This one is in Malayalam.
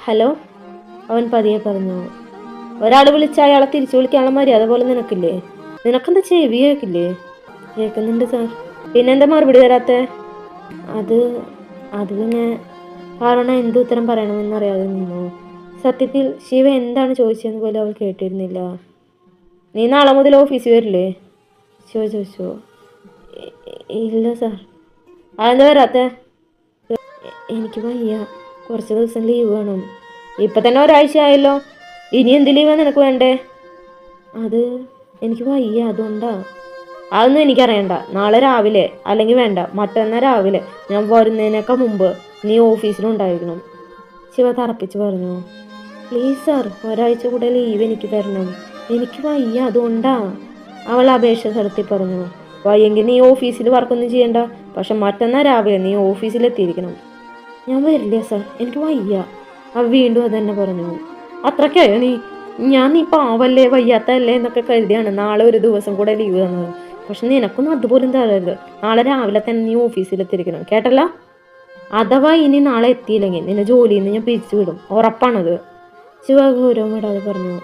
ഹലോ, അവൻ പതിയെ പറഞ്ഞു. ഒരാൾ വിളിച്ചാൽ അയാളെ തിരിച്ചു വിളിക്കാനുള്ള മര്യാദ പോലെ നിനക്കില്ലേ? നിനക്കെന്താ ചെവി കേൾക്കില്ലേ? കേൾക്കുന്നുണ്ട് സാർ. പിന്നെന്താ മറുപടി തരാത്തെ? അത് അത് പിന്നെ കാരണം എന്തുത്തരം പറയണമെന്നറിയാതെ നിന്നു. സത്യത്തിൽ ശിവ എന്താണ് ചോദിച്ചതെന്ന് പോലും അവൾ കേട്ടിരുന്നില്ല. നീ നാളെ മുതൽ ഓഫീസിൽ വരില്ലേ? ശിവ ചോദിച്ചു. ഇല്ല സാർ. അതെന്താ വരാത്തെ? എനിക്ക് വയ്യ, കുറച്ച് ദിവസം ലീവ് വേണം. ഇപ്പം തന്നെ ഒരാഴ്ച ആയല്ലോ, ഇനി എന്ത് ലീവാണ് നിനക്ക് വേണ്ടേ? അത് എനിക്ക് വയ്യ, അതുകൊണ്ടാ. അതൊന്നും എനിക്കറിയണ്ട. നാളെ രാവിലെ, അല്ലെങ്കിൽ വേണ്ട മറ്റന്നാൾ രാവിലെ ഞാൻ വരുന്നതിനേക്കാൾ മുമ്പ് നീ ഓഫീസിലുണ്ടായിരിക്കണം. ശിവ തറപ്പിച്ച് പറഞ്ഞു. പ്ലീസ് സാർ, ഒരാഴ്ച കൂടെ ലീവ് എനിക്ക് തരണം. എനിക്ക് വയ്യ, അതുകൊണ്ടാ. അവൾ അപേക്ഷ നടത്തി പറഞ്ഞു. വയ്യെങ്കിൽ നീ ഓഫീസിൽ വർക്കൊന്നും ചെയ്യണ്ട, പക്ഷെ മറ്റന്നാൾ രാവിലെ നീ ഓഫീസിലെത്തിയിരിക്കണം. ഞാൻ വരില്ല സാർ, എനിക്ക് വയ്യ. അവ വീണ്ടും അത് തന്നെ പറഞ്ഞു. അത്രയ്ക്കായോ നീ പാവല്ലേ, വയ്യാത്തല്ലേ എന്നൊക്കെ കരുതിയാണ് നാളെ ഒരു ദിവസം കൂടെ ലീവ് തന്നത്. പക്ഷെ നിനക്കൊന്നും അതുപോലും തരരുത്. നാളെ രാവിലെ തന്നെ നീ ഓഫീസിലെത്തിയിരിക്കണം, കേട്ടല്ല? അഥവാ ഇനി നാളെ എത്തിയില്ലെങ്കിൽ നിന്നെ ജോലിയിൽ നിന്ന് ഞാൻ പിരിച്ചു വിടും, ഉറപ്പാണത്. ശിവ ഗൗരവം വിടാതെ പറഞ്ഞു.